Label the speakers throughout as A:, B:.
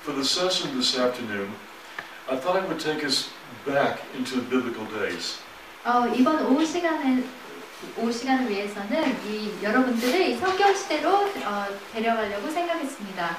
A: For the session this afternoon, I thought I would take us back into the biblical days.
B: 이번 오후 시간을 위해서는 여러분들을 이 성경 시대로 데려가려고 생각했습니다.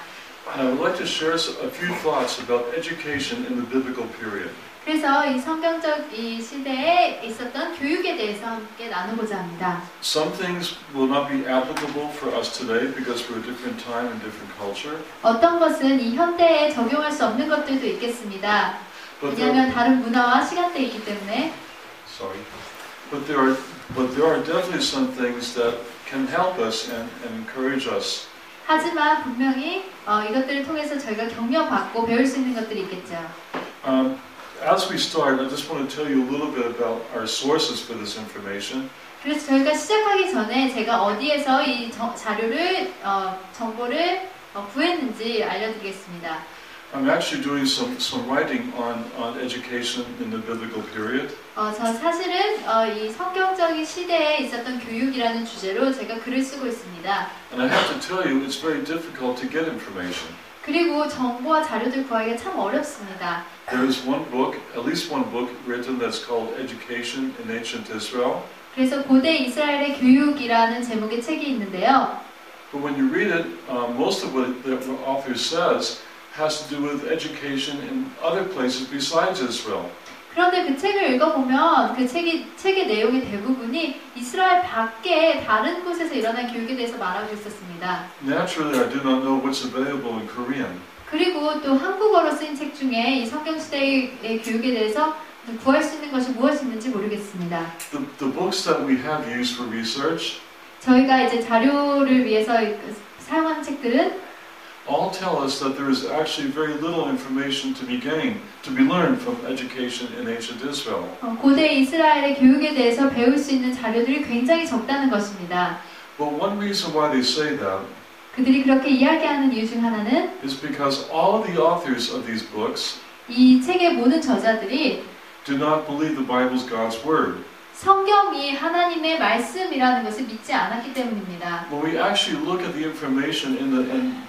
A: And I would like to share a few thoughts about education in the biblical period.
B: 그래서 이 성경적 이 시대에 있었던 교육에 대해서 함께 나누고자 합니다.
A: Some things will not be applicable for us today because we're a different time and different culture.
B: 어떤 것은 이 현대에 적용할 수 없는 것들도 있겠습니다. 왜냐하면 다른 문화와 시간대에 있기 때문에.
A: Sorry, but there are definitely some things that can help us and encourage us.
B: 하지만 분명히 이것들을 통해서 저희가 격려받고 배울 수 있는 것들이 있겠죠.
A: As we start, I just want to tell you a little bit about our sources for this information.
B: 그래서 저희가 시작하기 전에 제가 어디에서 이 정보를 구했는지 알려드리겠습니다.
A: I'm actually doing some writing on education in the biblical period.
B: 저 사실은 이 성경적인 시대에 있었던 교육이라는 주제로 제가 글을 쓰고 있습니다.
A: And I have to tell you, it's very difficult to get information.
B: 그리고 정보와 자료들 구하기가 참 어렵습니다.
A: There is one book, at least one book, written that's called Education in Ancient Israel.
B: 그래서 고대 이스라엘의 교육이라는 제목의 책이 있는데요.
A: But when you read it, most of what the author says has to do with education in other places besides Israel.
B: 그런데 그 책을 읽어보면 그 책의 내용의 대부분이 이스라엘 밖에 다른 곳에서 일어난 교육에 대해서 말하고 있었습니다.
A: Naturally, I do not know what's available in Korean.
B: 그리고 또 한국어로 쓰인 책 중에 이 성경시대의 교육에 대해서 구할 수 있는 것이 무엇이 있는지 모르겠습니다.
A: The books that we have used for research
B: 저희가 이제 자료를 위해서 사용하는 책들은
A: all tell us that there is actually very little information to be gained, to be learned from education in ancient Israel.
B: 고대 이스라엘의 교육에 대해서 배울 수 있는 자료들이 굉장히 적다는 것입니다.
A: But one reason why they say that
B: 그들이 그렇게 이야기하는 이유 중 하나는
A: is because all of the authors of these books
B: 이 책의 모든 저자들이
A: do not believe the Bible is God's word.
B: 성경이 하나님의 말씀이라는 것을 믿지 않았기 때문입니다.
A: When we actually look at the information in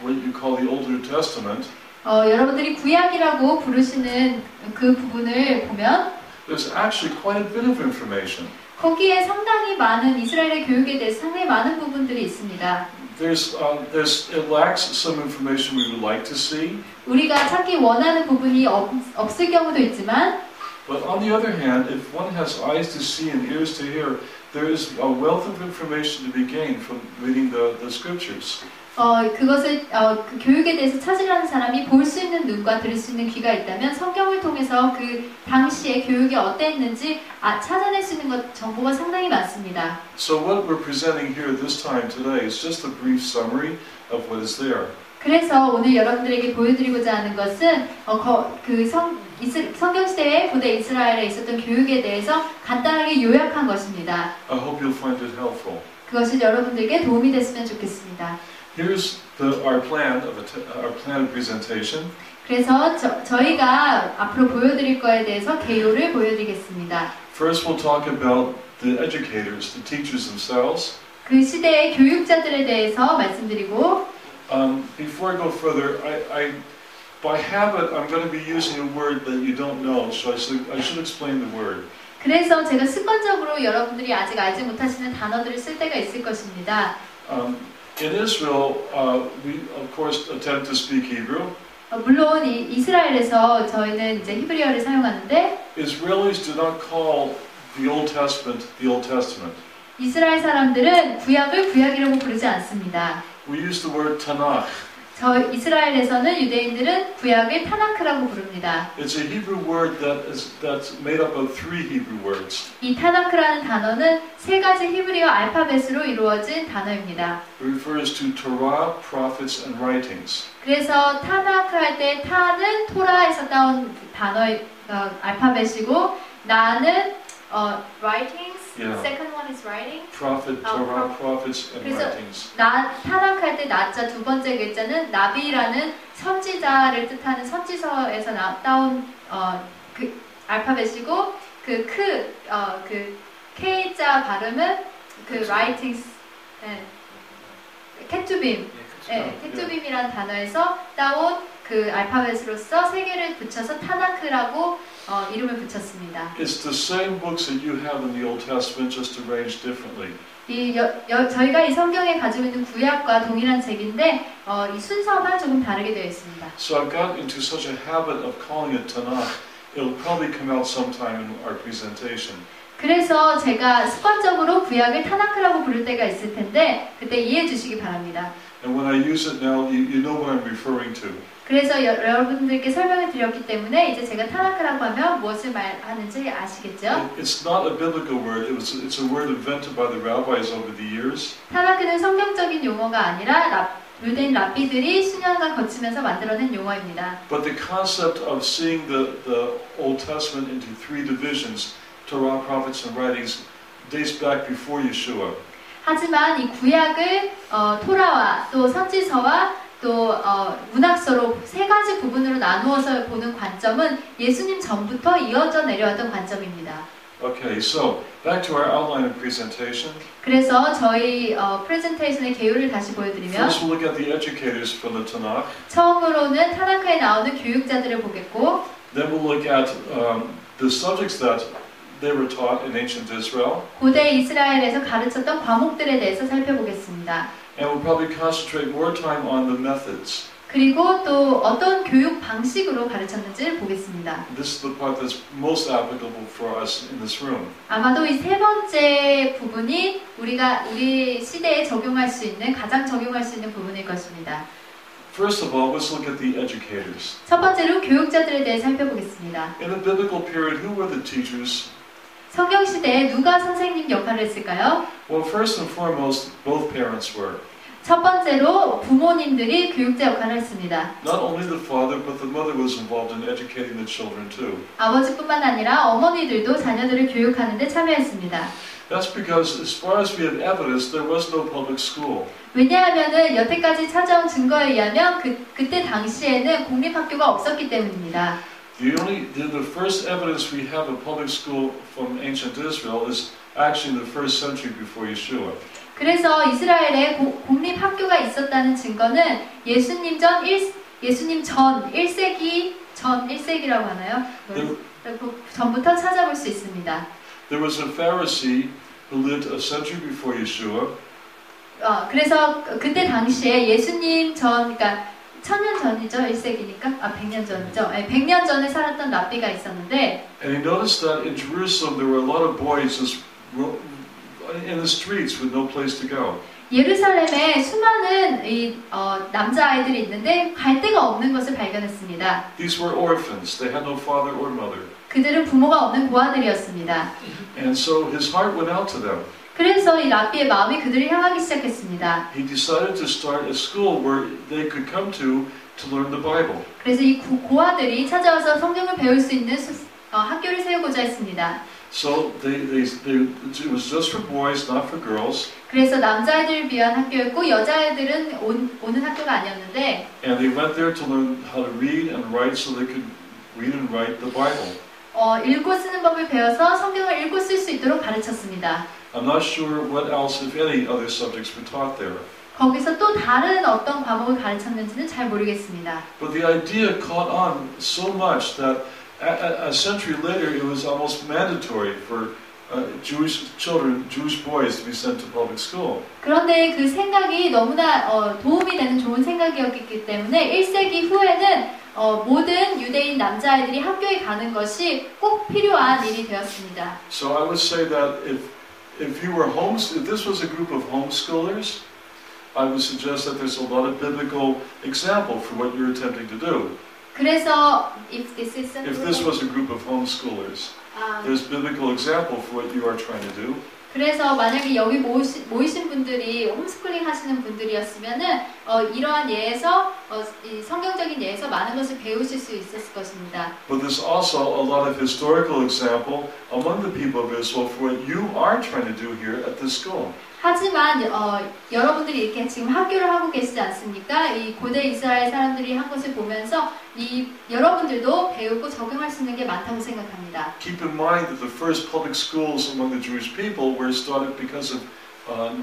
A: what you call the Old New Testament,
B: 여러분들이 구약이라고 부르시는 그 부분을 보면
A: there's actually quite a bit of information.
B: 거기에 상당히 많은 이스라엘의 교육에 대해서 상당히 많은 부분들이 있습니다.
A: It lacks some information we would like to see.
B: 우리가 찾기 원하는 부분이 없을 경우도 있지만
A: But on the other hand, if one has eyes to see and ears to hear, there is a wealth of information to be gained from reading the scriptures.
B: 그것을 그 교육에 대해서 찾으려는 사람이 볼 수 있는 눈과 들을 수 있는 귀가 있다면 성경을 통해서 그 당시에 교육이 어땠는지 찾아낼 수 있는 정보가 상당히 많습니다.
A: So what we're presenting here this time today is just a brief summary of what is there.
B: 그래서 오늘 여러분들에게 보여드리고자 하는 것은 성경시대의 고대 이스라엘에 있었던 교육에 대해서 간단하게 요약한 것입니다.
A: I hope you'll find it helpful.
B: 그것이 여러분들에게 도움이 됐으면 좋겠습니다.
A: Here's our plan of presentation.
B: 그래서 저희가 앞으로 보여드릴 거에 대해서 개요를 보여드리겠습니다.
A: First, we'll talk about the educators, the teachers themselves.
B: 그 시대의 교육자들에 대해서 말씀드리고.
A: Before I go further, by habit, I'm going to be using a word that you don't know, so I should explain the word.
B: 그래서 제가 습관적으로 여러분들이 아직 알지 못하시는 단어들을 쓸 때가 있을 것입니다.
A: In Israel, we of course attempt to speak Hebrew.
B: 물론 이스라엘에서 저희는 이제 히브리어를 사용하는데
A: Israelis do not call the Old Testament the Old Testament.
B: 이스라엘 사람들은 구약을 구약이라고 부르지 않습니다.
A: We use the word Tanakh.
B: 이스라엘에서는 유대인들은 구약을 타나크라고 부릅니다.
A: It's a Hebrew word that's made up of three Hebrew words.
B: 이 타나크라는 단어는 세 가지 히브리어 알파벳으로 이루어진 단어입니다.
A: It refers to Torah, prophets, and writings.
B: 그래서 타나크 할 때 타는 토라에서 따온 단어의 알파벳이고 나는 writings.
A: Yeah.
B: Second one is writing.
A: Prophet, Torah, prophets, and writings.
B: 타나크 할 때 나자 두 번째 글자는 나비라는 선지자를 뜻하는 선지서에서 따온 그 알파벳이고 그 K자 발음은 그 writings, 케투빔 네, 텍조빔이라는 단어에서 따온 그 알파벳으로서 세 개를 붙여서 타나크라고 이름을 붙였습니다.
A: It's the same books that you have in the Old Testament, just arranged differently.
B: 저희가 이 성경에 가지고 있는 구약과 동일한 책인데 이 순서만 조금 다르게 되어 있습니다.
A: So I've got into such a habit of calling it Tanakh. It'll probably come out sometime in our presentation.
B: 그래서 제가 습관적으로 구약을 타나크라고 부를 때가 있을 텐데 그때 이해해 주시기 바랍니다.
A: And when I use it now, you know what I'm referring to.
B: 그래서 여러분들께 설명을 드렸기 때문에 이제 제가 타나크라고 하면 무엇을 말하는지 아시겠죠?
A: It's not a biblical word. It's a word invented by the rabbis over the years.
B: 타나크는 성경적인 용어가 아니라 유대인 랍비들이 수년간 거치면서 만들어낸 용어입니다.
A: But the concept of seeing the Old Testament into three divisions, Torah, prophets, and writings, dates back before Yeshua.
B: 하지만 이 구약을 토라와 또 선지서와 또 문학서로 세 가지 부분으로 나누어서 보는 관점은 예수님 전부터 이어져 내려왔던 관점입니다.
A: Okay, so back to our outline and presentation.
B: 그래서 저희 프레젠테이션의 개요를 다시 보여드리면
A: First, we'll look at the educators from the Tanakh.
B: 처음으로는 타나크에 나오는 교육자들을 보겠고,
A: Then we'll look at the subjects that they were taught in ancient Israel.
B: 고대 이스라엘에서 가르쳤던 과목들에 대해서 살펴보겠습니다.
A: And we'll probably concentrate more time on the methods.
B: 그리고 또 어떤 교육 방식으로 가르쳤는지를 보겠습니다.
A: This is the part that's most applicable for us in this room.
B: 아마도 이 세 번째 부분이 우리 시대에 적용할 수 있는 가장 적용할 수 있는 부분일 것입니다.
A: First of all, let's look at the educators.
B: 첫 번째로 교육자들에 대해 살펴보겠습니다.
A: In the biblical period, who were the teachers?
B: 성경 시대에 누가 선생님 역할을 했을까요?
A: Well, first and foremost, both parents were.
B: 첫 번째로 부모님들이 교육자 역할을 했습니다.
A: Not only the father, but the mother was involved in educating the children too.
B: 아버지뿐만 아니라 어머니들도 자녀들을 교육하는 데 참여했습니다.
A: That's because, as far as we have evidence, there was no public school.
B: 왜냐하면은 여태까지 찾아온 증거에 의하면 그때 당시에는 공립학교가 없었기 때문입니다.
A: The first evidence we have of public school from ancient Israel is actually in the first century before Yeshua.
B: 그래서 이스라엘에 공립학교가 있었다는 증거는 예수님 전 1세기라고 하나요? 전부터 찾아볼 수 있습니다.
A: There was a Pharisee who lived a century before Yeshua.
B: 그래서 그때 당시에 예수님 전, 그러니까 1000년 전이죠, 1세기니까? 100년 전이죠. 100년 전에 살았던 랍비가 있었는데
A: And he noticed that in Jerusalem there were a lot of boys just in the streets with no place to go.
B: 예루살렘에 수많은 남자아이들이 있는데 갈 데가 없는 것을 발견했습니다.
A: These were orphans. They had no father or mother.
B: 그들은 부모가 없는 고아들이었습니다.
A: And so his heart went out to them.
B: 그래서 이 랍비의 마음이 그들을 향하기 시작했습니다.
A: He decided to start a school where they could come to learn the Bible.
B: 그래서 이 고아들이 찾아와서 성경을 배울 수 있는 학교를 세우고자 했습니다.
A: So it was just for boys, not for girls.
B: 그래서 남자아이들을 위한 학교였고 여자아이들은 오는 학교가 아니었는데
A: And they went there to learn how to read and write so they could read and write the Bible.
B: 읽고 쓰는 법을 배워서 성경을 읽고 쓸 수 있도록 가르쳤습니다.
A: I'm not sure what else, if any, other subjects were taught there.
B: 거기서 또 다른 어떤 과목을 가르쳤는지는 잘 모르겠습니다.
A: But the idea caught on so much that a century later it was almost mandatory for Jewish children, Jewish boys to be sent to public school.
B: 그런데 그 생각이 너무나 도움이 되는 좋은 생각이었기 때문에 1세기 후에는 모든 유대인 남자아이들이 학교에 가는 것이 꼭 필요한 일이 되었습니다.
A: So I would say that if this was a group of homeschoolers, I would suggest that there's a lot of biblical example for what you're attempting to do.
B: 그래서 if this
A: was a group of homeschoolers, there's biblical example for what you are trying to do.
B: 그래서 만약에 여기 모이신 분들이 홈스쿨링 하시는 분들이었으면은 이러한 예에서 이 성경적인 예에서 많은 것을 배우실 수 있었을 것입니다.
A: But there's also a lot of historical example among the people of Israel for what you are trying to do here at this school.
B: 하지만 여러분들이 이렇게 지금 학교를 하고 계시지 않습니까? 이 고대 이스라엘 사람들이 한 것을 보면서 여러분들도 배우고 적용할 수 있는 게 많다고 생각합니다.
A: Keep in mind that the first public schools among the Jewish people were started because of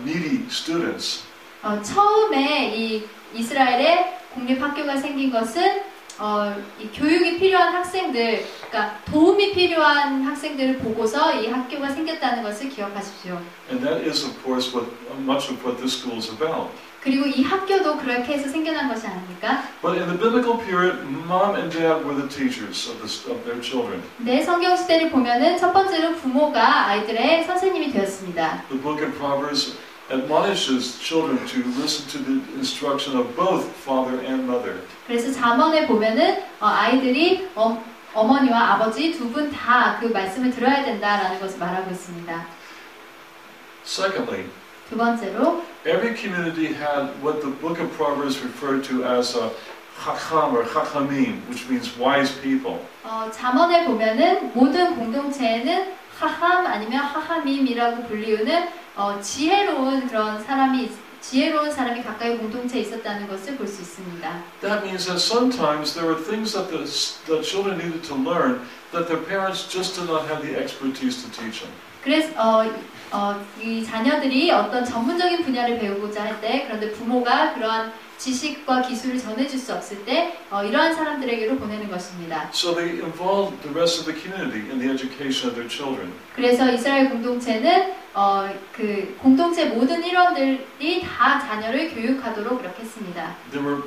A: needy students.
B: 처음에 이 이스라엘에 공립학교가 생긴 것은 이 교육이 필요한 학생들, 그러니까 도움이 필요한 학생들을 보고서 이 학교가 생겼다는 것을 기억하십시오.
A: And that is, of course, what much of what this school is about.
B: 그리고 이 학교도 그렇게 해서 생겨난 것이 아닙니까?
A: But in the biblical period, mom and dad were the teachers of their children.
B: 네, 성경 시대를 보면은 첫 번째로 부모가 아이들의 선생님이 되었습니다.
A: The book of Proverbs admonishes children to listen to the instruction of both father and mother.
B: 그래서 잠언에 보면은 아이들이 어머니와 아버지 두 분 다 그 말씀을 들어야 된다라는 것을 말하고 있습니다.
A: Secondly,
B: 두 번째로
A: every community had what the book of Proverbs referred to as a chacham or chachamim, which means wise people.
B: 잠언에 보면은 모든 공동체에는 하함 아니면 하하밈이라고 불리우는 지혜로운 사람이 가까이 공동체에 있었다는 것을 볼 수 있습니다.
A: That means that sometimes there were things that the children needed to learn that their parents just did not have the expertise to teach them.
B: 그래서 이 자녀들이 어떤 전문적인 분야를 배우고자 할 때, 그런데 부모가 그러한 지식과 기술을 전해줄 수 없을 때 이러한 사람들에게로 보내는 것입니다.
A: So they involved the rest of the community in the education of their children.
B: 그래서 이스라엘 공동체는 그 공동체 모든 일원들이 다 자녀를 교육하도록 그렇게 했습니다.
A: There were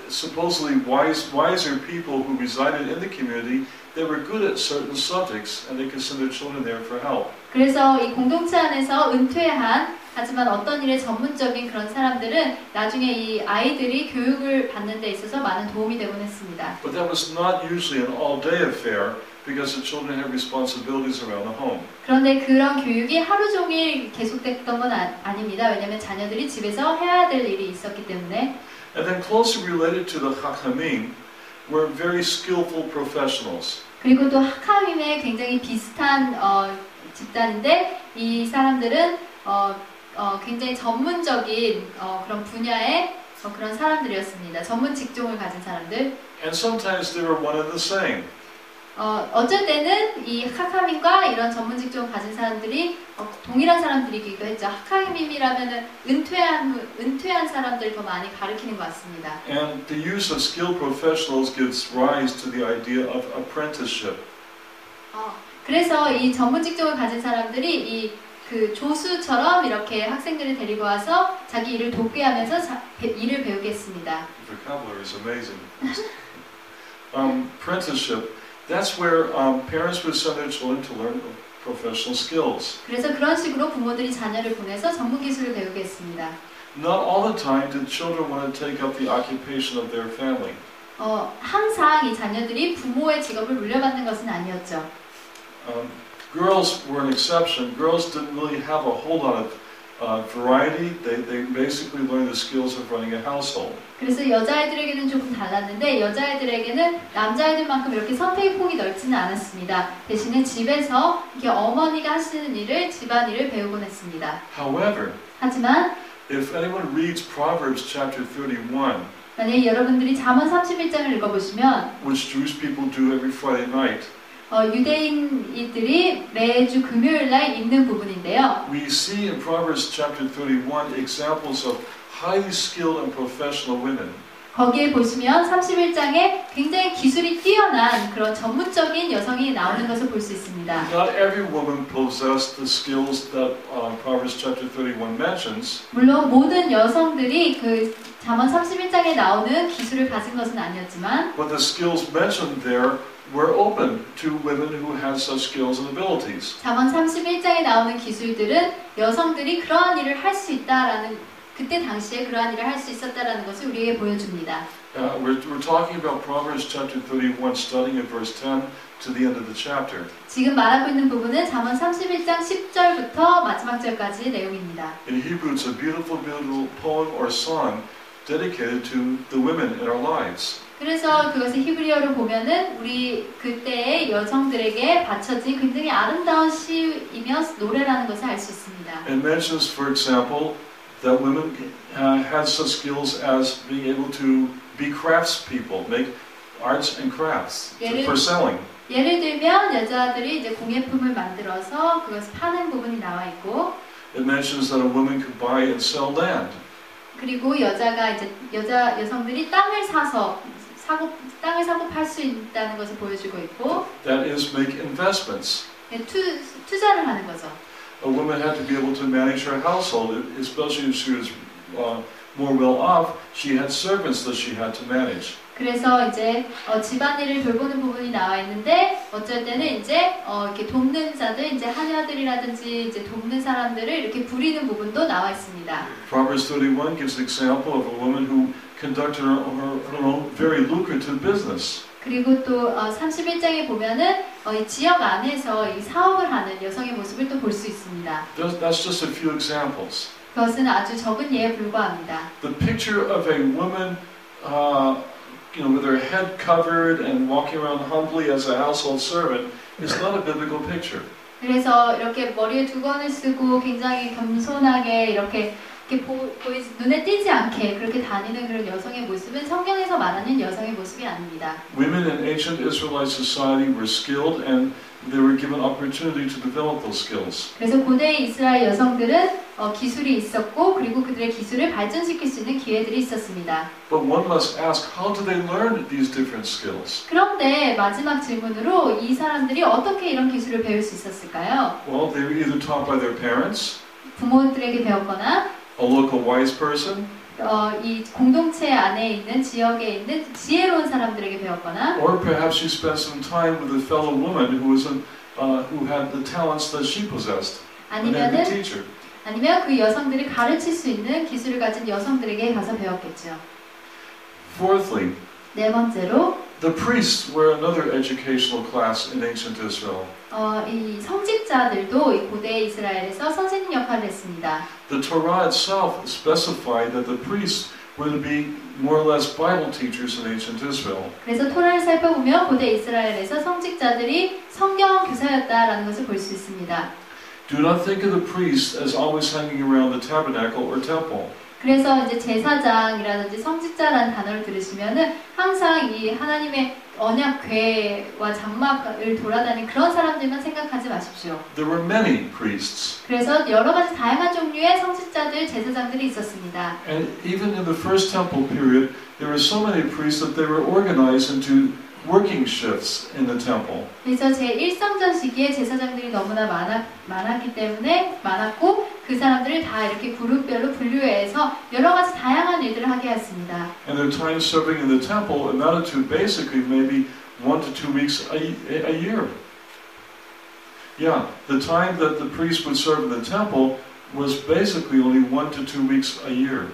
A: supposedly wiser people who resided in the community that were good at certain subjects, and they could send their children there for help.
B: 그래서 이 공동체 안에서 은퇴한 하지만 어떤 일에 전문적인 그런 사람들은 나중에 이 아이들이 교육을 받는 데 있어서 많은 도움이 되곤 했습니다.
A: But that was not usually an all-day affair because the children had responsibilities around the home.
B: 그런데 그런 교육이 하루 종일 계속됐던 건 아닙니다. 왜냐하면 자녀들이 집에서 해야 될 일이 있었기 때문에.
A: And then closely related to the chachamim were very skillful professionals.
B: 그리고 또 하카밈에 굉장히 비슷한 집단인데 이 사람들은 굉장히 전문적인 그런 분야의 그런 사람들이었습니다. 전문 직종을 가진 사람들.
A: And sometimes they were one and the same.
B: 어쩔 때는 이 하카밈과 이런 전문 직종을 가진 사람들이 동일한 사람들이기도 했죠. 하카밈이라면은 은퇴한 사람들 더 많이 가르치는 것 같습니다.
A: And the use of skilled professionals gives rise to the idea of apprenticeship.
B: 그래서 이 전문 직종을 가진 사람들이 그 조수처럼 이렇게 학생들을 데리고 와서 자기 일을 돕게 하면서 일을 배우게 했습니다.
A: The vocabulary is amazing. Apprenticeship. That's where parents would send their children to learn professional skills.
B: 그래서 그런 식으로 부모들이 자녀를 보내서 전문 기술을 배우게 했습니다.
A: Not all the time did children want to take up the occupation of their family.
B: 항상 이 자녀들이 부모의 직업을 물려받는 것은 아니었죠.
A: Girls were an exception. Girls didn't really have a whole lot of variety. They basically learned the skills of running a household.
B: 그래서 여자아이들에게는 조금 달랐는데 여자아이들에게는 남자아이들만큼 이렇게 선택의 폭이 넓지는 않았습니다. 대신에 집에서 이렇게 어머니가 하시는 일을 집안일을 배우곤 했습니다.
A: However,
B: 하지만
A: if anyone reads Proverbs chapter 31,
B: 만약에 여러분들이 잠언 31장을 읽어보시면
A: which Jewish people do every Friday night,
B: 유대인들이 매주 금요일 날 읽는 부분인데요.
A: we see in Proverbs chapter 31 examples of highly skilled and professional women.
B: 거기에 보시면 31장에 굉장히 기술이 뛰어난 그런 전문적인 여성이 나오는 것을 볼 수 있습니다.
A: Not every woman possessed the skills that Proverbs chapter 31 mentions.
B: 물론 모든 여성들이 그 잠언 31장에 나오는 기술을 가진 것은 아니었지만
A: But the skills mentioned there were open to women who had such skills and abilities.
B: 잠언 31장에 나오는 기술들은 여성들이 그러한 일을 할 수 있다라는 그때 당시에 그러한 일을 할 수 있었다라는 것을 우리에게 보여줍니다.
A: We're talking about Proverbs chapter 31 starting at verse 10 to the end of the chapter.
B: 지금 말하고 있는 부분은 잠언 31장 10절부터 마지막 절까지의 내용입니다.
A: In Hebrew, it's a beautiful poem or song dedicated to the women in our lives.
B: 그래서 그것을 히브리어로 보면은 우리 그때의 여성들에게 바쳐진 굉장히 아름다운 시이며 노래라는 것을 알 수 있습니다.
A: It mentions, for example, that women had such skills as being able to be craftspeople, make arts and crafts for selling.
B: 예를 들면 여자들이 이제 공예품을 만들어서 그것을 파는 부분이 나와 있고.
A: It mentions that a woman could buy and sell land.
B: 그리고 여성들이 땅을 사고 팔 수 있다는 것을 보여주고 있고,
A: That is, make investments.
B: 투자를 하는 거죠.
A: A woman had to be able to manage her household, especially if she was more well off. She had servants that she had to manage.
B: 그래서 이제 집안일을 돌보는 부분이 나와 있는데, 어쩔 때는 이제 이렇게 돕는 자들, 이제 하녀들이라든지 이제 돕는 사람들을 이렇게 부리는 부분도 나와 있습니다.
A: Proverbs 31 gives an example of a woman who conducted her own very lucrative business.
B: 그리고 또 31장에 보면은 이 지역 안에서 이 사업을 하는 여성의 모습을 또 볼 수 있습니다.
A: That's just a few examples.
B: 그것은 아주 적은 예에 불과합니다.
A: The picture of a woman, with her head covered and walking around humbly as a household servant is not a biblical picture.
B: 그래서 이렇게 머리에 두건을 쓰고 굉장히 겸손하게 이렇게 눈에 띄지 않게 그렇게 다니는 그런 여성의 모습은 성경에서 말하는 여성의 모습이 아닙니다.
A: Women in ancient Israelite society were skilled and they were given opportunity to develop those skills.
B: 그래서 고대 이스라엘 여성들은 기술이 있었고 그리고 그들의 기술을 발전시킬 수 있는 기회들이 있었습니다.
A: But one must ask, how do they learn these different skills?
B: 그런데 마지막 질문으로 이 사람들이 어떻게 이런 기술을 배울 수 있었을까요?
A: Well, they were either taught by their parents,
B: 부모들에게 배웠거나
A: a local wise person,
B: 이 공동체 안에 있는 지역에 있는 지혜로운 사람들에게 배웠거나,
A: or perhaps you spent some time with a fellow woman who had the talents that she possessed, and had a teacher.
B: 아니면 그 여성들이 가르칠 수 있는 기술을 가진 여성들에게 가서 배웠겠죠.
A: Fourthly,
B: 네 번째로,
A: the priests were another educational class in ancient Israel.
B: 이 성직자들도 이 고대 이스라엘에서 선생님 역할을 했습니다.
A: The Torah itself specified that the priests were to be more or less Bible teachers in ancient Israel.
B: 그래서 토라를 살펴보면 고대 이스라엘에서 성직자들이 성경 교사였다라는 것을 볼 수 있습니다.
A: Do not think of the priests as always hanging around the tabernacle or temple.
B: 그래서 이제 제사장이라든지 성직자라는 단어를 들으시면은 항상 이 하나님의 언약궤와 장막을 돌아다니는 그런 사람들만 생각하지 마십시오.
A: There were many priests.
B: 그래서 여러 가지 다양한 종류의 성직자들, 제사장들이 있었습니다.
A: And even in the first temple period, there were so many priests that they were organized into working shifts in the temple.
B: 그래서 제1성전 시기에 제사장들이 너무나 많았기 때문에 많았고 그 사람들을 다 이렇게 그룹별로 분류해서 여러 가지 다양한 일들을 하게 했습니다.
A: And their time serving in the temple amounted to basically maybe 1 to 2 weeks a year. Yeah, the time that the priest would serve in the temple was basically only 1 to 2 weeks a year.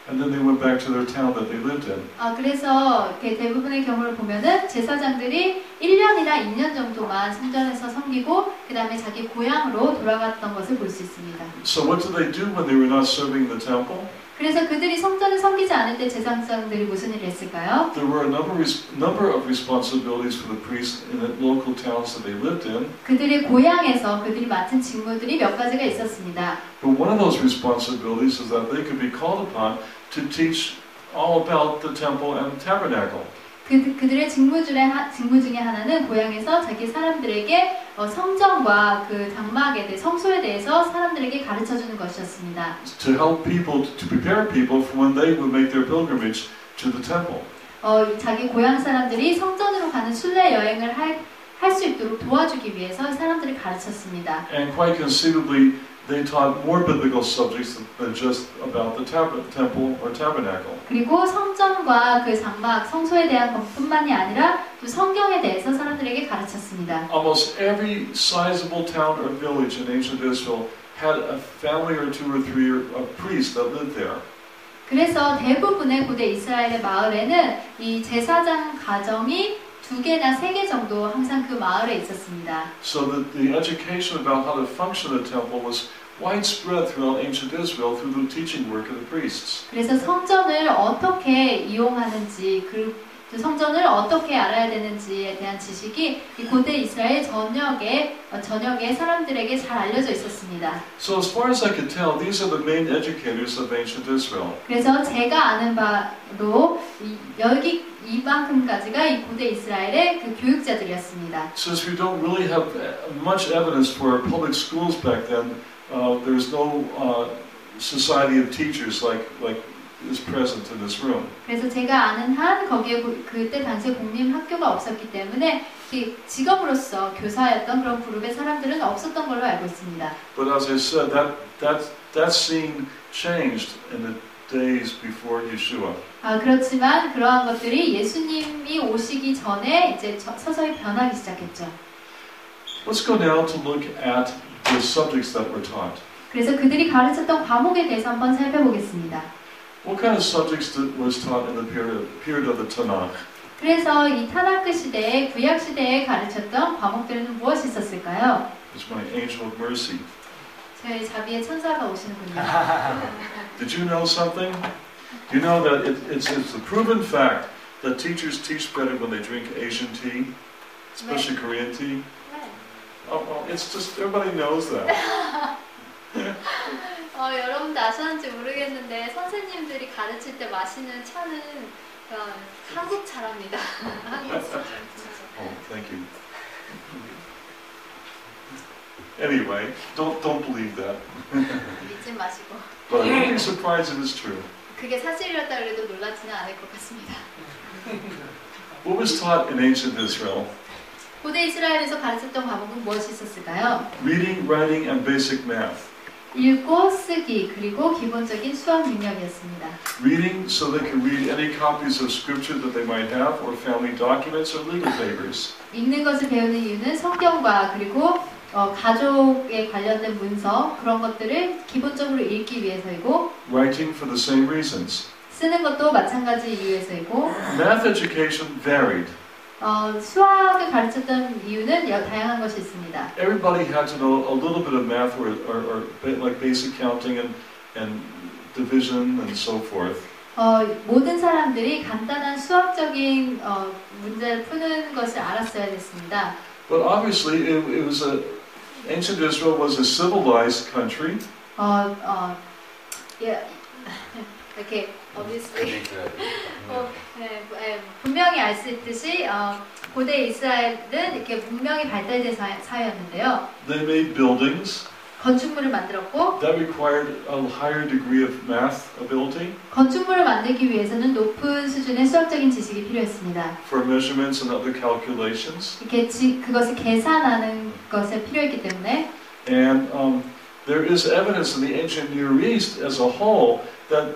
A: And then they went back to their town that they lived in.
B: 그래서 대부분의 경우를 보면은 제사장들이 1년이나 2년 정도만 성전에서 섬기고 그 다음에 자기 고향으로 돌아갔던 것을 볼 수 있습니다.
A: So what did they do when they were not serving in the temple?
B: 그래서 그들이 성전을 섬기지 않을 때 제사장들이 무슨 일을 했을까요?
A: There were a number of responsibilities for the priests in the local towns that they lived in.
B: 그들의 고향에서 그들이 맡은 직무들이 몇 가지가 있었습니다.
A: But one of those responsibilities is that they could be called upon to teach all about the temple and the tabernacle.
B: 그들의 직무 중에 하나는 고향에서 자기 사람들에게 성전과 그 장막에 대해 성소에 대해서 사람들에게 가르쳐 주는 것이었습니다.
A: To help people, to prepare people for when they would make their pilgrimage to the temple.
B: 자기 고향 사람들이 성전으로 가는 순례 여행을 할 수 있도록 도와주기 위해서 사람들을 가르쳤습니다.
A: And quite conceivably, they taught more biblical subjects than just about the temple or tabernacle.
B: 그리고 성전과 그 장막, 성소에 대한 것뿐만이 아니라 또 성경에 대해서 사람들에게 가르쳤습니다.
A: Almost every sizable town or village in ancient Israel had a family or 2 or 3 priests that lived there.
B: 그래서 대부분의 고대 이스라엘의 마을에는 이 제사장 가정이 2개나 3개 정도 항상 그 마을에 있었습니다.
A: So that the education about how to function the temple was widespread throughout ancient Israel through the teaching work of the priests.
B: 그래서 성전을 어떻게 이용하는지, 그 성전을 어떻게 알아야 되는지에 대한 지식이 이 고대 이스라엘 전역에 사람들에게 잘 알려져 있었습니다.
A: So as far as I could tell, these are the main educators of ancient Israel.
B: 그래서 제가 아는 바로 여기 이만큼까지가 이 고대 이스라엘의 그 교육자들이었습니다.
A: Since we don't really have much evidence for public schools back then, there's no society of teachers like is present in this room.
B: 그래서 제가 아는 한 거기에 그때 당시에 공립 학교가 없었기 때문에 직업으로서 교사였던 그런 그룹의 사람들은 없었던 걸로 알고 있습니다.
A: But as I said, that scene changed in the days before Yeshua.
B: 그렇지만 그러한 것들이 예수님이 오시기 전에 이제 서서히 변하기 시작했죠.
A: Let's go now to look at the subjects that were taught.
B: 그래서 그들이 가르쳤던 과목에 대해서 한번 살펴보겠습니다.
A: What kind of subjects was taught in the period of the Tanakh?
B: 그래서 이 타나크 시대에 구약 시대에 가르쳤던 과목들은 무엇이 있었을까요?
A: It's my angel of mercy.
B: 저희 자비의 천사가 오시는군요.
A: Did you know something? You know that it's a proven fact that teachers teach better when they drink Asian tea, especially Korean tea. Oh, well, it's just everybody knows that.
B: 여러분도 아셨는지 모르겠는데 선생님들이 가르칠 때 마시는 차는 한국 차랍니다.
A: Oh, thank you. Anyway, don't believe that.
B: 믿지 마시고.
A: But I wouldn't be surprised if it's true.
B: 그게 사실이었다 그래도 놀라지는 않을 것 같습니다.
A: What was taught in ancient Israel?
B: 고대 이스라엘에서 가르쳤던 과목은 무엇이 있었을까요?
A: Reading, writing, and basic math.
B: 읽고 쓰기 그리고 기본적인 수학 능력이었습니다.
A: Reading so they could read any copies of scripture that they might have, or family documents, or legal papers.
B: 읽는 것을 배우는 이유는 성경과 그리고 가족에 관련된 문서 그런 것들을 기본적으로 읽기 위해서이고
A: Writing for the same reasons.
B: 쓰는 것도 마찬가지 이유에서이고
A: Math education varied.
B: 수학을 가르쳤던 이유는 다양한 것이 있습니다.
A: Everybody had to know a little bit of math, or like basic counting and division and so forth.
B: 모든 사람들이 간단한 수학적인 문제를 푸는 것을 알았어야 됐습니다.
A: But obviously, ancient Israel was a civilized country.
B: 이렇게 obviously 분명히 알 수 있듯이 고대 이스라엘은 이렇게 문명이 발달된 사회였는데요.
A: They made buildings
B: 건축물을 만들었고
A: that required a higher degree of math ability
B: 건축물을 만들기 위해서는 높은 수준의 수학적인 지식이 필요했습니다.
A: for measurements and other calculations.
B: 이렇게 그것을 계산하는 것에 필요했기 때문에
A: And there is evidence in the ancient Near East as a whole that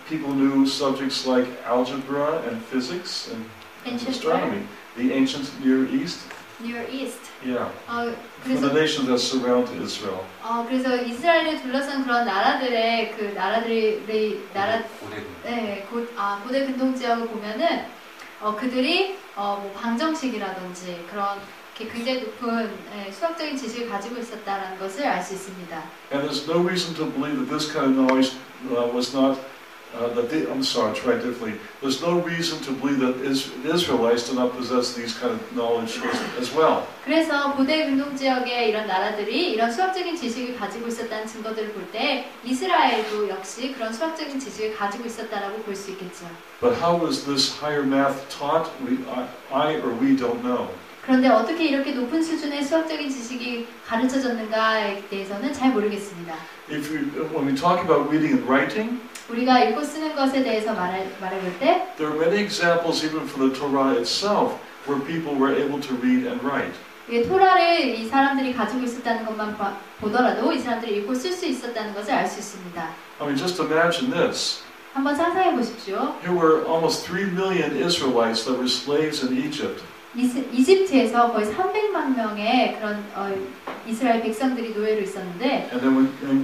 A: people knew subjects like algebra and physics and astronomy. The ancient Near East.
B: Near East.
A: Yeah. For the nations that surround Israel.
B: 그래서 이스라엘을 둘러싼 그런 나라들의 고대 근동 지역을 보면은 그들이 뭐 방정식이라든지 그런 굉장히 높은 수학적인 지식을 가지고 있었다라는 것을 알 수 있습니다.
A: And there's no reason to believe that this kind of knowledge was not. Try differently. There's no reason to believe that Israelites do not possess these kind of knowledge as well.
B: 그래서 고대 근동 지역의 이런 나라들이 이런 수학적인 지식을 가지고 있었다는 증거들을 볼 때 이스라엘도 역시 그런 수학적인 지식을 가지고 있었다라고 볼 수 있겠죠.
A: But how was this higher math taught? We don't know.
B: 그런데 어떻게 이렇게 높은 수준의 수학적인 지식이 가르쳐졌는가에 대해서는 잘 모르겠습니다.
A: When we talk about reading and writing,
B: 우리가 읽고 쓰는 것에 대해서 말해볼 때
A: there are many examples even from the Torah itself where people were able to read and write.
B: 토라를 이 사람들이 가지고 있었다는 것만 보더라도 이 사람들이 읽고 쓸 수 있었다는 것을 알 수 있습니다.
A: I mean, just imagine this.
B: 한번 상상해 보십시오.
A: Here were almost 3 million Israelites that were slaves in Egypt.
B: 이집트에서 거의 300만 명의 그런 이스라엘 백성들이 노예로 있었는데
A: And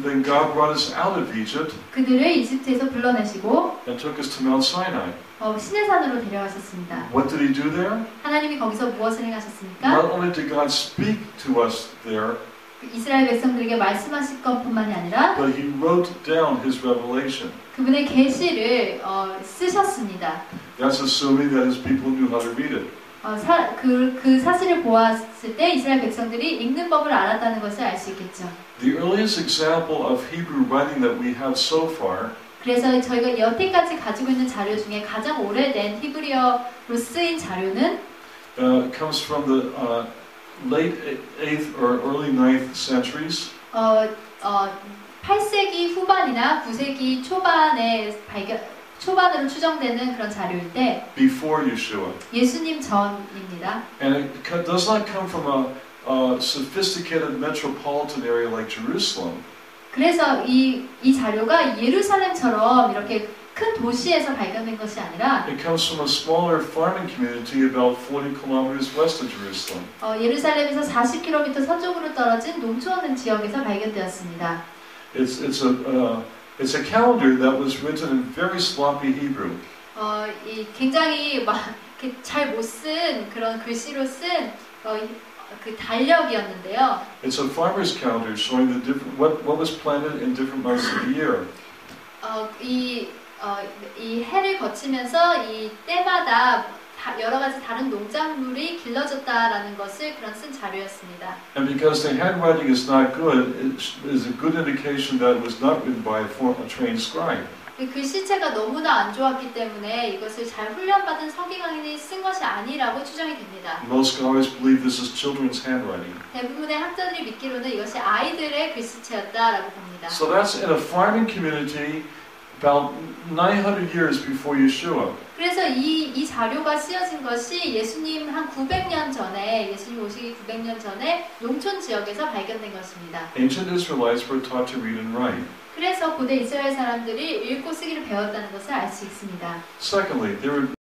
A: then God brought us out of Egypt
B: 그들을 이집트에서 불러내시고
A: and took us to Mount Sinai.
B: 시내산으로 데려가셨습니다.
A: What did He do there?
B: 하나님이 거기서 무엇을 행하셨습니까?
A: Not only did God speak to us there,
B: 이스라엘 백성들에게 말씀하실 것뿐만이 아니라
A: but He wrote down His revelation.
B: 그분의 계시를 쓰셨습니다.
A: That's assuming that His people knew how to read it.
B: 그 사실을 보았을 때 이스라엘 백성들이 읽는 법을 알았다는 것을 알 수 있겠죠.
A: The earliest example of Hebrew writing that we have so far
B: 그래서 저희가 여태까지 가지고 있는 자료 중에 가장 오래된 히브리어로 쓰인 자료는
A: comes from the late 8th or early 9th centuries.
B: 8세기 후반이나 9세기 초반으로 추정되는 그런 자료일 때
A: before Yeshua.
B: 예수님 전입니다.
A: And it does not come from a sophisticated metropolitan area like Jerusalem.
B: 그래서 이 자료가 예루살렘처럼 이렇게 큰 도시에서 발견된 것이 아니라
A: It comes from a smaller farming community about 40 kilometers west of Jerusalem.
B: 예루살렘에서 40km 서쪽으로 떨어진 농촌 지역에서 발견되었습니다.
A: It's a calendar that was written in very sloppy Hebrew.
B: 이 굉장히 막 잘 못 쓴 그런 글씨로 쓴 그 달력이었는데요.
A: It's a farmer's calendar showing the different what was planted in different months of the year.
B: 이 해를 거치면서 이 때마다 여러 가지 다른 농작물이 길러졌다라는 것을 그런 쓴 자료였습니다.
A: And because the handwriting is not good, it is a good indication that it was not written by a trained scribe.
B: 그 글씨체가 너무나 안 좋았기 때문에 이것을 잘 훈련받은 서기관이 쓴 것이 아니라고 추정이 됩니다.
A: Most scholars believe this is children's handwriting.
B: 대부분의 학자들이 믿기로는 이것이 아이들의 글씨체였다라고 봅니다.
A: So that's in a farming community about 900 years before Yeshua.
B: 그래서 이 자료가 쓰여진 것이 예수님 한 900년 전에, 예수님 오시기 900년 전에 농촌 지역에서 발견된 것입니다.
A: Ancient Israelites were taught to read and write.
B: 그래서 고대 이스라엘 사람들이 읽고 쓰기를 배웠다는 것을 알 수 있습니다.
A: Secondly, they were